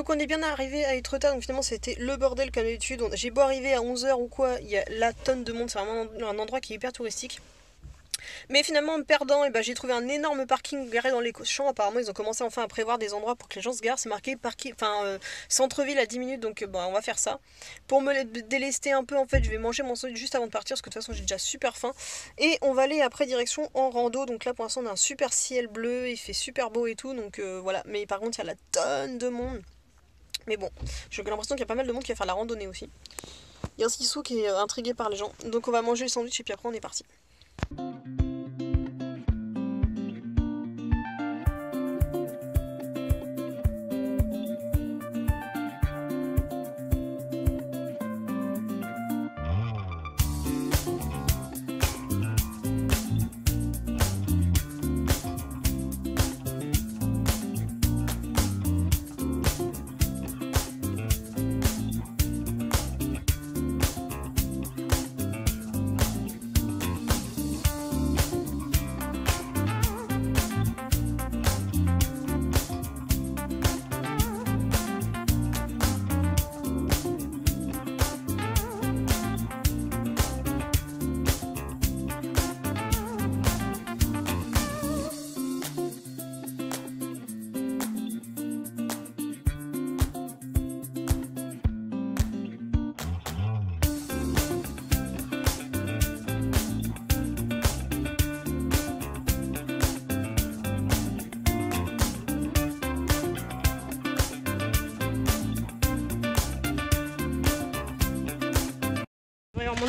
Donc on est bien arrivé à Etretat, donc finalement c'était le bordel comme d'habitude. J'ai beau arriver à 11 h ou quoi, il y a la tonne de monde, c'est vraiment un endroit qui est hyper touristique. Mais finalement en me perdant, j'ai trouvé un énorme parking garé dans les champs. Apparemment ils ont commencé enfin à prévoir des endroits pour que les gens se garent. C'est marqué parking, centre-ville à 10 minutes, donc on va faire ça. Pour me délester un peu, en fait je vais manger mon sandwich juste avant de partir, parce que de toute façon j'ai déjà super faim. Et on va aller après direction en rando, donc là pour l'instant on a un super ciel bleu, il fait super beau et tout, donc voilà. Mais par contre il y a la tonne de monde. Mais bon, j'ai l'impression qu'il y a pas mal de monde qui va faire la randonnée aussi. Il y a un Sissou qui est intrigué par les gens. Donc on va manger le sandwich et puis après on est parti.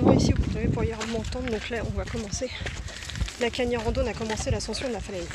Moins ici vous pouvez pour y m'entendre, donc là on va commencer la Cagna rando, on a commencé l'ascension de la falaise.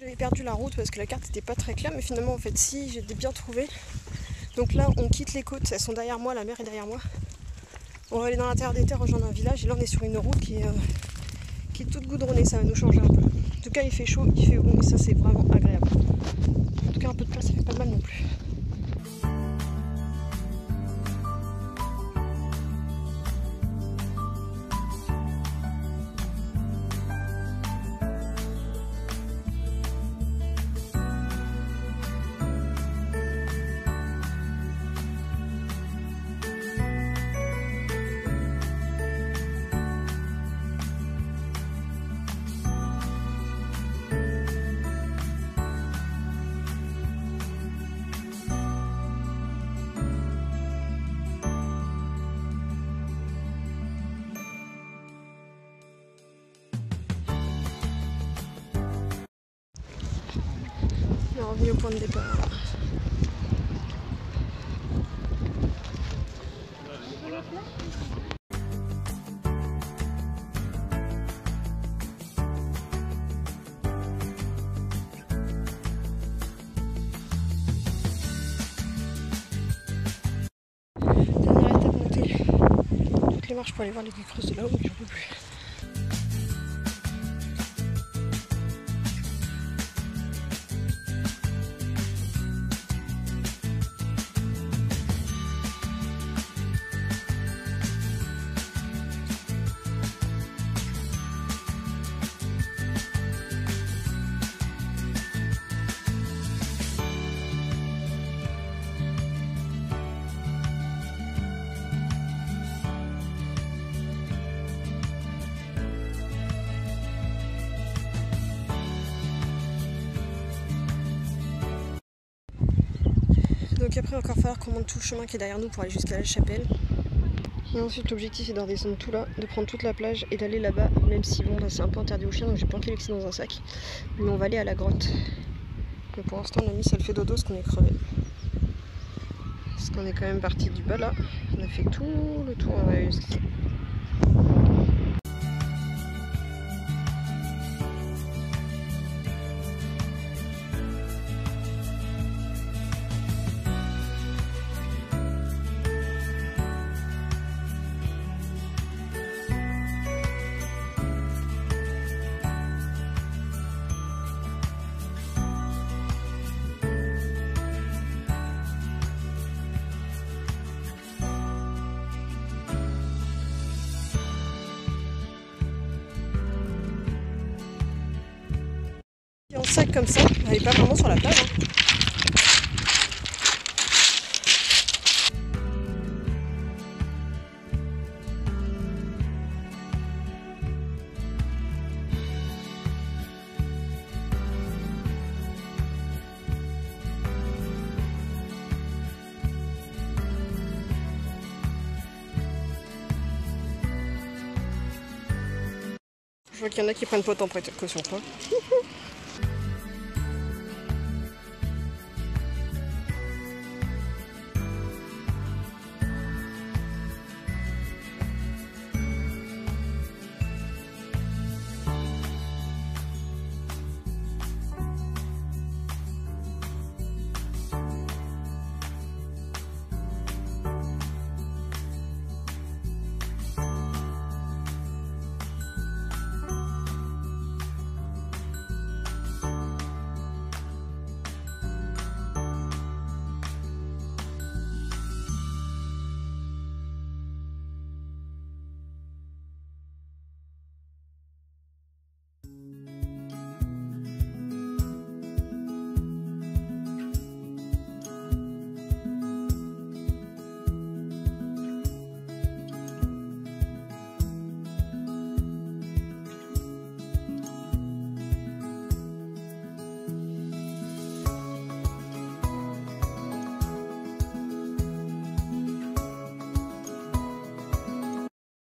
J'avais perdu la route parce que la carte n'était pas très claire, mais finalement en fait si, j'ai bien trouvé. Donc là on quitte les côtes, elles sont derrière moi, la mer est derrière moi. On va aller dans l'intérieur des terres, rejoindre un village, et là on est sur une route qui est toute goudronnée, ça va nous changer un peu. En tout cas il fait chaud, il fait bon, et ça c'est vraiment agréable. En tout cas un peu de place, ça fait pas mal non plus. est au point de départ. Dernière étape, monter toutes les marches pour aller voir les creuses de là-haut, mais j'en peux plus. Donc après, il va encore falloir qu'on monte tout le chemin qui est derrière nous pour aller jusqu'à la chapelle. Et ensuite, l'objectif est de redescendre tout là, de prendre toute la plage et d'aller là-bas, même si bon, là c'est un peu interdit aux chiens, donc j'ai planqué Lexi dans un sac. Mais on va aller à la grotte. Mais pour l'instant, on a mis ça le fait dodo parce qu'on est crevé. Parce qu'on est quand même parti du bas là. On a fait tout le tour en jusqu'ici. Et en sac comme ça, on n'allait pas vraiment sur la plage. Hein. Je vois qu'il y en a qui prennent pas autant précaution que moi.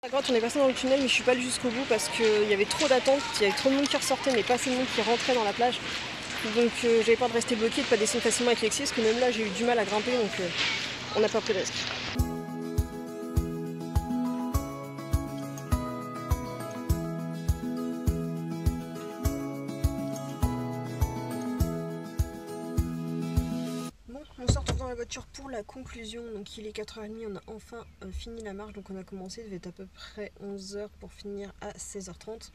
La grotte, on est passé dans le tunnel, mais je suis pas allée jusqu'au bout parce qu'il y avait trop d'attentes, il y avait trop de monde qui ressortait, mais pas assez de monde qui rentrait dans la plage. Donc j'avais peur de rester bloquée, de pas descendre facilement avec Lexi, parce que même là j'ai eu du mal à grimper, donc on n'a pas pris de risque. On se retrouve dans la voiture pour la conclusion, donc il est 4h30, on a enfin fini la marche, donc on a commencé, il devait être à peu près 11h pour finir à 16h30.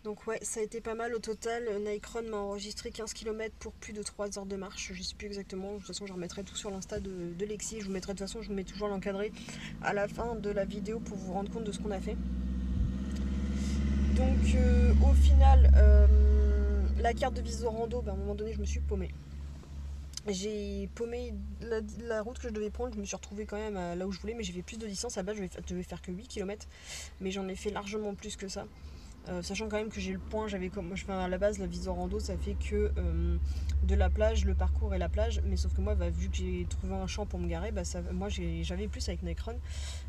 Donc ouais, ça a été pas mal au total. Nike Run m'a enregistré 15 km pour plus de 3 heures de marche, je sais plus exactement, de toute façon je remettrai tout sur l'insta de Lexi, je vous mettrai de toute façon, je vous mets toujours l'encadré à la fin de la vidéo pour vous rendre compte de ce qu'on a fait. Donc au final, la carte de Viso Rando, à un moment donné je me suis paumée. J'ai paumé la route que je devais prendre, je me suis retrouvée quand même là où je voulais, mais j'ai fait plus de distance. À la base, je devais faire que 8 km, mais j'en ai fait largement plus que ça. Sachant quand même que j'ai le point, à la base, la Viso Rando, ça fait que de la plage, le parcours et la plage, mais sauf que moi, vu que j'ai trouvé un champ pour me garer, moi j'avais plus avec Nike Run,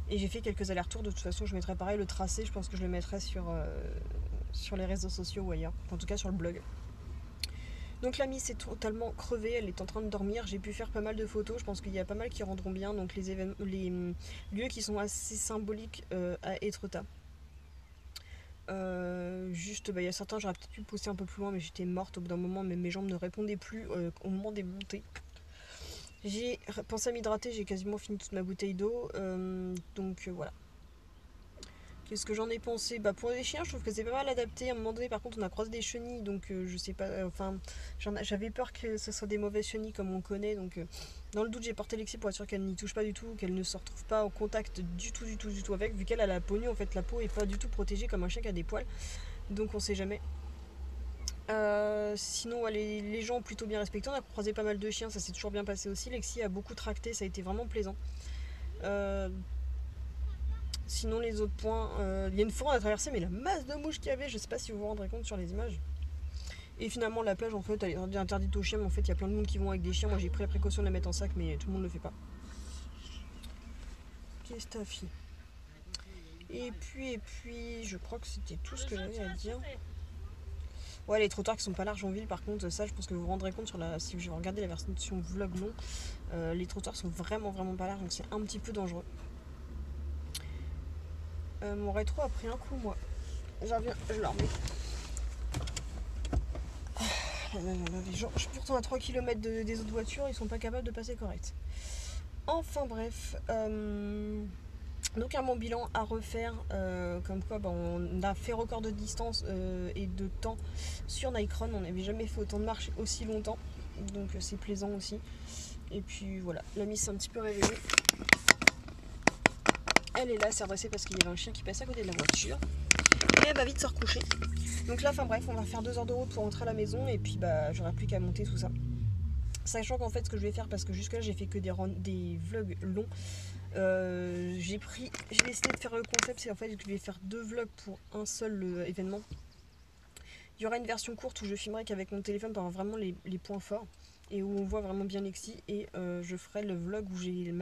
et j'ai fait quelques allers-retours. De toute façon, je mettrai pareil le tracé, je pense que je le mettrai sur les réseaux sociaux ou ailleurs, en tout cas sur le blog. Donc la Miss est totalement crevée, elle est en train de dormir. J'ai pu faire pas mal de photos, je pense qu'il y a pas mal qui rendront bien. Donc les lieux qui sont assez symboliques à Étretat. Juste, il y a certains, j'aurais peut-être pu pousser un peu plus loin, mais j'étais morte au bout d'un moment, mais mes jambes ne répondaient plus au moment des montées. J'ai pensé à m'hydrater, j'ai quasiment fini toute ma bouteille d'eau, donc voilà. Qu'est-ce que j'en ai pensé? Bah pour les chiens, je trouve que c'est pas mal adapté. À un moment donné, par contre, on a croisé des chenilles, donc je sais pas. Enfin, j'avais peur que ce soit des mauvaises chenilles comme on connaît, donc dans le doute, j'ai porté Lexi pour être sûr qu'elle n'y touche pas du tout, qu'elle ne se retrouve pas en contact du tout avec, vu qu'elle a la peau nue. En fait, la peau est pas du tout protégée comme un chien qui a des poils, donc on sait jamais. Sinon, ouais, les gens ont plutôt bien respecté. On a croisé pas mal de chiens, ça s'est toujours bien passé aussi. Lexi a beaucoup tracté, ça a été vraiment plaisant. Euh, Sinon, les autres points, il y a une forêt à traverser, mais la masse de mouches qu'il y avait, je sais pas si vous vous rendrez compte sur les images. Et finalement, la plage, en fait, elle est interdite aux chiens, mais en fait, il y a plein de monde qui vont avec des chiens. Moi, j'ai pris la précaution de la mettre en sac, mais tout le monde ne le fait pas. Qu'est-ce que t'as fait? Et puis, je crois que c'était tout ce que j'avais à dire. Ouais, les trottoirs qui sont pas larges en ville, par contre, ça, je pense que vous vous rendrez compte si vous regardez la version vlog long. Les trottoirs sont vraiment, vraiment pas larges, donc c'est un petit peu dangereux. Mon rétro a pris un coup, moi. J'en reviens, je le remets. Les gens, je suis pourtant à 3 km des autres voitures, ils sont pas capables de passer correct. Enfin bref, donc un bilan à refaire, comme quoi on a fait record de distance et de temps sur Nightcron, on n'avait jamais fait autant de marches aussi longtemps, donc c'est plaisant aussi. Et puis voilà, la Miss s'est un petit peu réveillée. Elle est là, s'est redressée parce qu'il y avait un chien qui passe à côté de la voiture. Et elle va vite se recoucher. Donc là, enfin bref, on va faire 2 heures de route pour rentrer à la maison et puis j'aurai plus qu'à monter tout ça. Sachant qu'en fait, ce que je vais faire, parce que jusque là j'ai fait que des vlogs longs, j'ai décidé de faire le concept, c'est en fait que je vais faire 2 vlogs pour un seul événement. Il y aura une version courte où je filmerai qu'avec mon téléphone pour avoir vraiment les points forts et où on voit vraiment bien Lexi, et je ferai le vlog où j'ai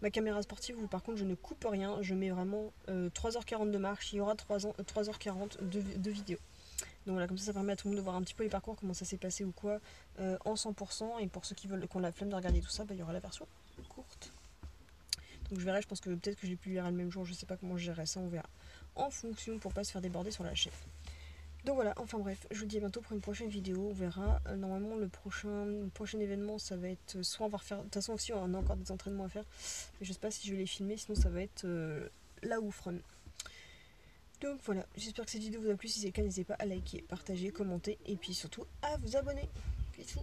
ma caméra sportive où par contre je ne coupe rien, je mets vraiment 3h40 de marche, il y aura 3h40 de vidéo. Donc voilà, comme ça permet à tout le monde de voir un petit peu les parcours, comment ça s'est passé ou quoi, en 100%. Et pour ceux qui ont la flemme de regarder tout ça, il y aura la version courte. Donc je verrai, je pense que peut-être que je l'ai publierai le même jour, je sais pas comment je gérerai ça, on verra. En fonction pour pas se faire déborder sur la chaîne. Donc voilà, enfin bref, je vous dis à bientôt pour une prochaine vidéo, on verra. Normalement le prochain événement ça va être soit on va refaire, de toute façon aussi on a encore des entraînements à faire, mais je sais pas si je vais les filmer, sinon ça va être la Oufron. Donc voilà, j'espère que cette vidéo vous a plu, si c'est le cas n'hésitez pas à liker, partager, commenter et puis surtout à vous abonner. Bisous.